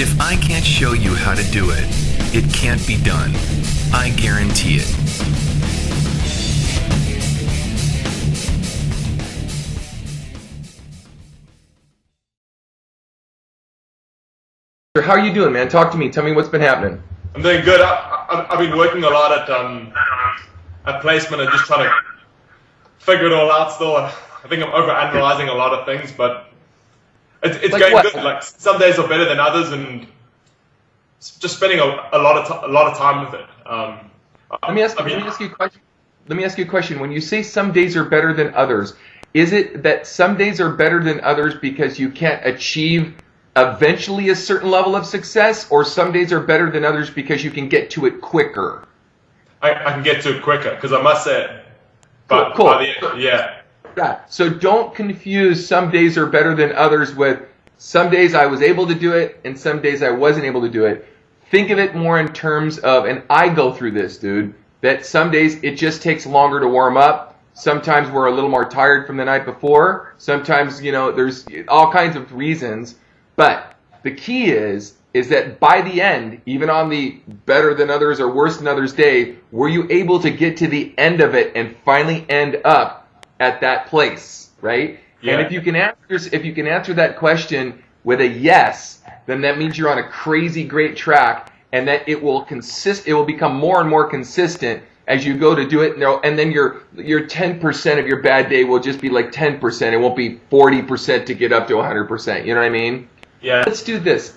If I can't show you how to do it, it can't be done. I guarantee it. How are you doing, man? Talk to me. Tell me what's been happening. I'm doing good. I've been working a lot at placement and just trying to figure it all out still. I think I'm overanalyzing a lot of things, but it's Like going what? good. Like some days are better than others, and just spending a lot of time with it. Let me ask you a question. Let me ask you a question. When you say some days are better than others, is it that some days are better than others because you can't achieve eventually a certain level of success, or some days are better than others because you can get to it quicker? I can get to it quicker because I must say it. But Cool. Yeah. Yeah. So don't confuse some days are better than others with some days I was able to do it and some days I wasn't able to do it. Think of it more in terms of, and I go through this, dude, that some days it just takes longer to warm up. Sometimes we're a little more tired from the night before. Sometimes, there's all kinds of reasons. But the key is that by the end, even on the better than others or worse than others day, were you able to get to the end of it and finally end up at that place, right? Yeah. And if you can answer that question with a yes, then that means you're on a crazy great track, and that it will become more and more consistent as you go to do it. And then your 10% of your bad day will just be like 10%. It won't be 40% to get up to 100%. You know what I mean? Yeah. Let's do this.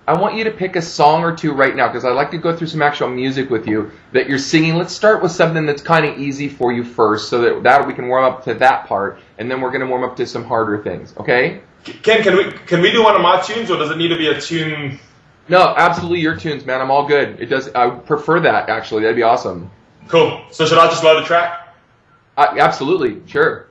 I want you to pick a song or two right now because I'd like to go through some actual music with you that you're singing. Let's start with something that's kind of easy for you first so that we can warm up to that part, and then we're going to warm up to some harder things, okay? Ken, can we do one of my tunes, or does it need to be a tune? No, absolutely your tunes, man. I'm all good. I would prefer that, actually. That'd be awesome. Cool. So should I just load a track? Absolutely, sure.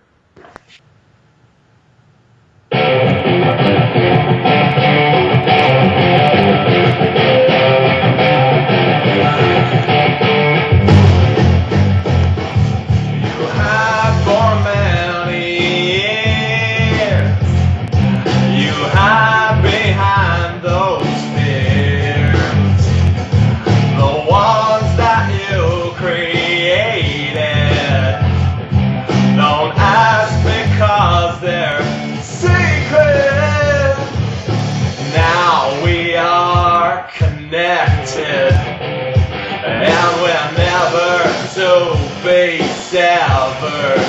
And we're never to be severed.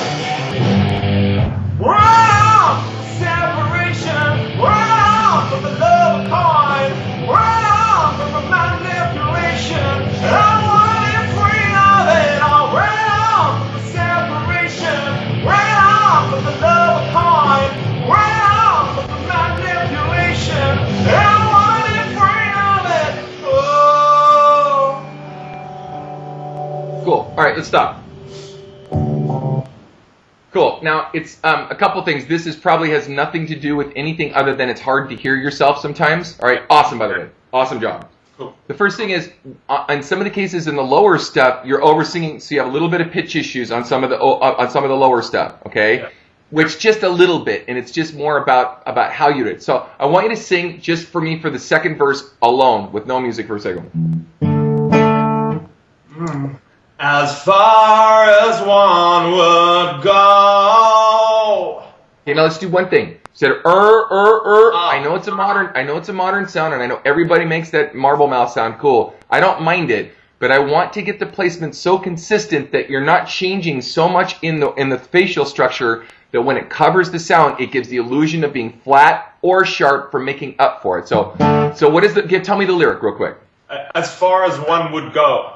Run on separation, run on from the love of coin, run on from the manipulation. I want to be free of it all. Run on from the separation, run on from the love of coin, run on from the manipulation. I want to be free of it. Cool. All right, let's stop. Cool. Now, it's a couple things. This probably has nothing to do with anything other than it's hard to hear yourself sometimes. All right, awesome, by the way. Awesome job. Cool. The first thing is, in some of the cases in the lower stuff, you're over-singing, so you have a little bit of pitch issues on some of the lower stuff, okay? Yeah. Which just a little bit, and it's just more about how you do it. So I want you to sing just for me for the second verse alone, with no music for a second. As far as one would go. Okay, now let's do one thing. You said I know it's a modern sound, and I know everybody makes that marble mouth sound cool. I don't mind it, but I want to get the placement so consistent that you're not changing so much in the facial structure that when it covers the sound, it gives the illusion of being flat or sharp for making up for it. So what is tell me the lyric real quick. As far as one would go.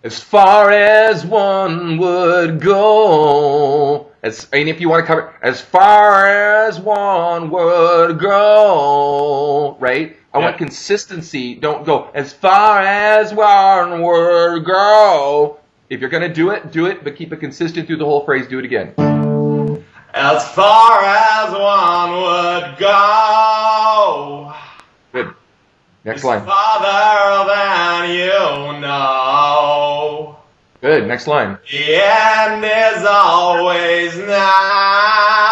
As far as one would go. And if you want to cover, as far as one would go, right? I want consistency. Don't go as far as one would go. If you're going to do it, but keep it consistent through the whole phrase. Do it again. As far as one would go. Good. Next line. Farther than you know. Good. Next line. The end is always nigh.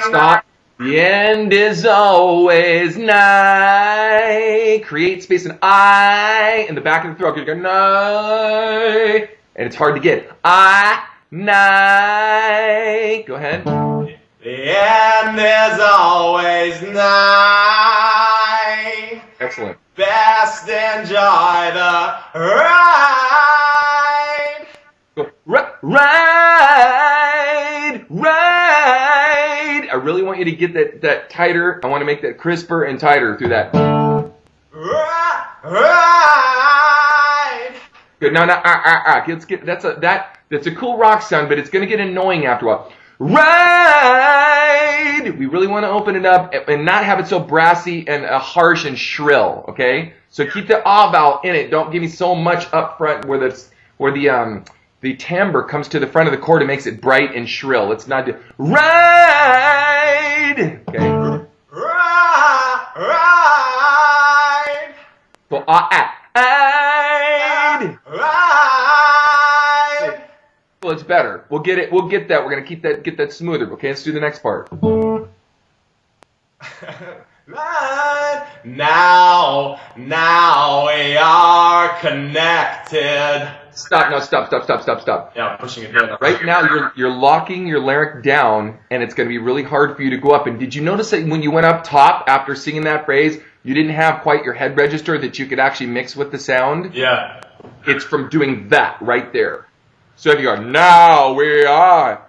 Stop. The end is always nigh. Create space and I in the back of the throat. You go nigh, and it's hard to get. Nigh. Go ahead. The end is always nigh. Excellent. Best enjoy the ride. Go ride. I really want you to get that tighter. I want to make that crisper and tighter through that. Ride. Good. No. Let's get that's a cool rock sound, but it's gonna get annoying after a while. Ride. We really want to open it up and not have it so brassy and harsh and shrill. Okay. So keep the ah vowel in it. Don't give me so much up front where the timbre comes to the front of the chord and makes it bright and shrill. Let's not do ride. Okay. Ride. So ride. Ride. Well, it's better. We'll get it. We'll get that. We're gonna get that smoother. Okay. Let's do the next part. Now we are connected. Stop. No. Stop. Yeah, I'm pushing it down. Right now, you're locking your larynx down, and it's going to be really hard for you to go up. And did you notice that when you went up top after singing that phrase, you didn't have quite your head register that you could actually mix with the sound? Yeah. It's from doing that right there. So if you go, now we are,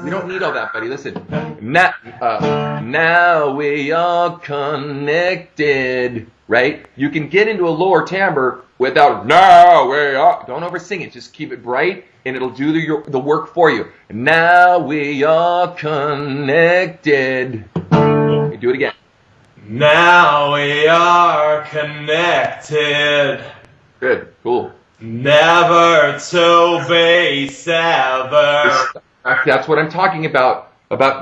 we don't need all that, buddy. Listen, now we are connected, right? You can get into a lower timbre without now we are. Don't oversing it. Just keep it bright, and it'll do the work for you. Now we are connected. Okay, do it again. Now we are connected. Good, cool. Never to be severed. That's what I'm talking about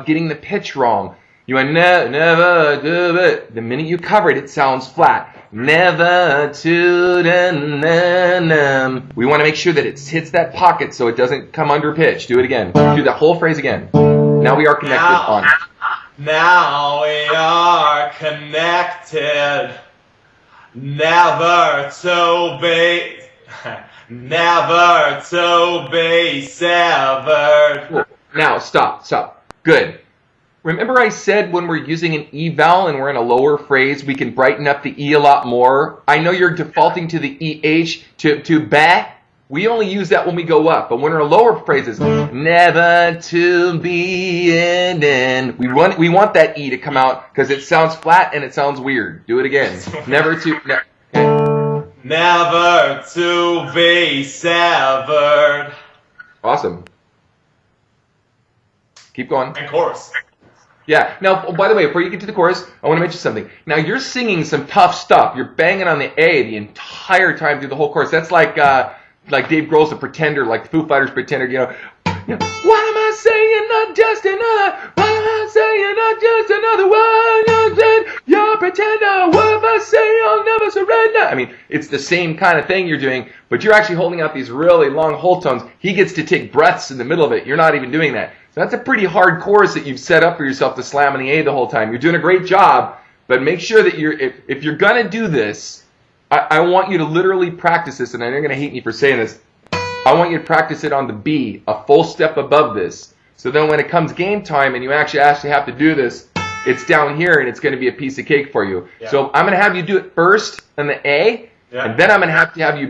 getting the pitch wrong. You want never do it. The minute you cover it, it sounds flat. Never to them. We want to make sure that it hits that pocket so it doesn't come under pitch. Do it again. Do that whole phrase again. Now we are connected. Now we are connected. Never to be severed. Cool. Now, stop. Good. Remember I said when we're using an E vowel and we're in a lower phrase, we can brighten up the E a lot more? I know you're defaulting to the EH, to ba. We only use that when we go up. But when we're in lower phrases, never to be in. We want that E to come out because it sounds flat and it sounds weird. Do it again. Never to... Okay. Never to be severed. Awesome. Keep going. And chorus. Yeah. Now, by the way, before you get to the chorus, I want to mention something. Now, you're singing some tough stuff. You're banging on the A the entire time through the whole chorus. That's like Dave Grohl's The Pretender, like the Foo Fighters' Pretender, you know. What am I saying? Not just another. What am I saying? Not just another one. You're a pretender. What if I say I'll never surrender? I mean, it's the same kind of thing you're doing, but you're actually holding out these really long whole tones. He gets to take breaths in the middle of it. You're not even doing that. So that's a pretty hard chorus that you've set up for yourself to slam on the A the whole time. You're doing a great job, but make sure that if you're going to do this, I want you to literally practice this, and I know you're going to hate me for saying this. I want you to practice it on the B, a full step above this. So then when it comes game time and you actually have to do this, it's down here and it's going to be a piece of cake for you. Yeah. So I'm going to have you do it first on the A, and then I'm going to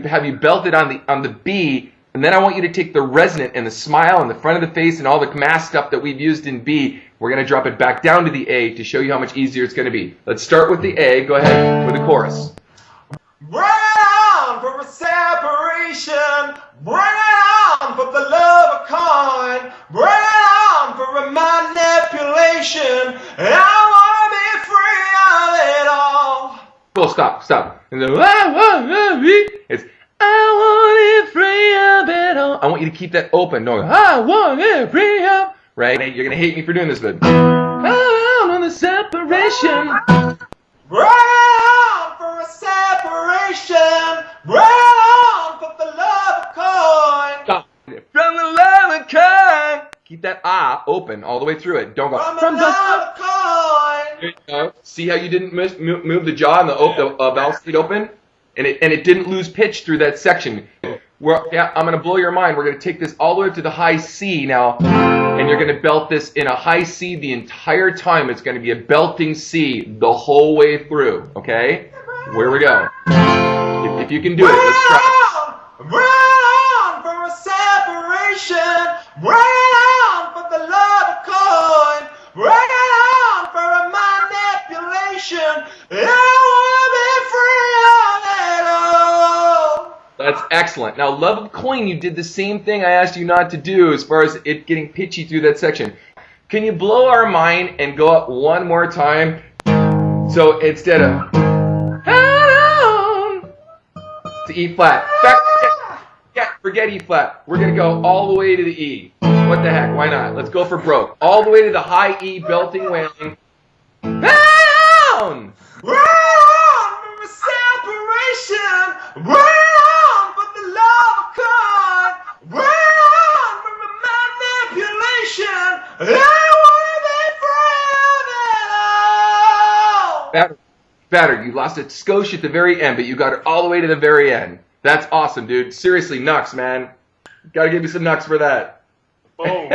have you belt it on the B, and then I want you to take the resonant and the smile and the front of the face and all the mask stuff that we've used in B. We're going to drop it back down to the A to show you how much easier it's going to be. Let's start with the A. Go ahead with the chorus. Brown for a separation, brown for the love of coin, brown for a manipulation, and I want to be free of it all. Cool, stop. And then, it's, I want it free of it all. I want you to keep that open. No, I want it free of, right? You're going to hate me for doing this, but brown on the separation. Brown for a separation, brown for the love of coin. Stop. From the love of coin. Keep that ah open all the way through it. Don't go from the love of coin. There you go. See how you didn't move the jaw and the vowel stayed open? And it didn't lose pitch through that section. I'm going to blow your mind. We're going to take this all the way up to the high C now, and you're going to belt this in a high C the entire time. It's going to be a belting C the whole way through, okay? Here we go. If you can do it, let's try it. Run for a separation. Run for the love of coin. Run for a manipulation. I want to be free of it all. That's excellent. Now, love of coin, you did the same thing I asked you not to do as far as it getting pitchy through that section. Can you blow our mind and go up one more time? So instead of to E flat. Forget E flat. We're going to go all the way to the E. What the heck? Why not? Let's go for broke. All the way to the high E, belting, wailing. Down! Run for separation. Run for the love of God. Run from a manipulation. I want to be free of it all. Better. You lost a skosh at the very end, but you got it all the way to the very end. That's awesome, dude. Seriously, Nux, man. Gotta give you some Nux for that. Oh. Run,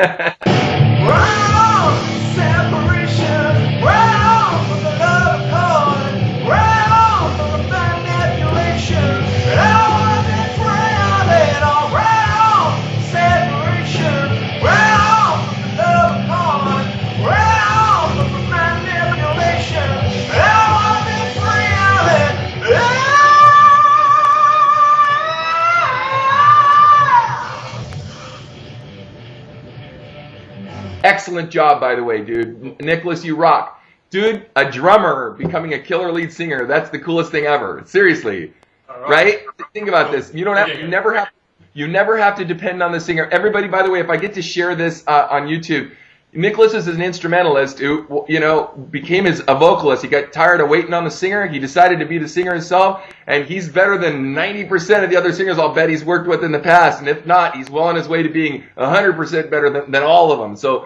separation. Run for the love of God. Run for the manipulation. I want to be free of it all. Run, separation. Run for the love of God. Run for the manipulation. I want to be free of it. Excellent job, by the way, dude. Nicholas, you rock. Dude, a drummer becoming a killer lead singer, that's the coolest thing ever. Seriously. Right? Think about this. You never have to depend on the singer. Everybody, by the way, if I get to share this on YouTube, Nicholas is an instrumentalist who, became a vocalist. He got tired of waiting on the singer. He decided to be the singer himself, and he's better than 90% of the other singers I'll bet he's worked with in the past. And if not, he's well on his way to being 100% better than all of them. So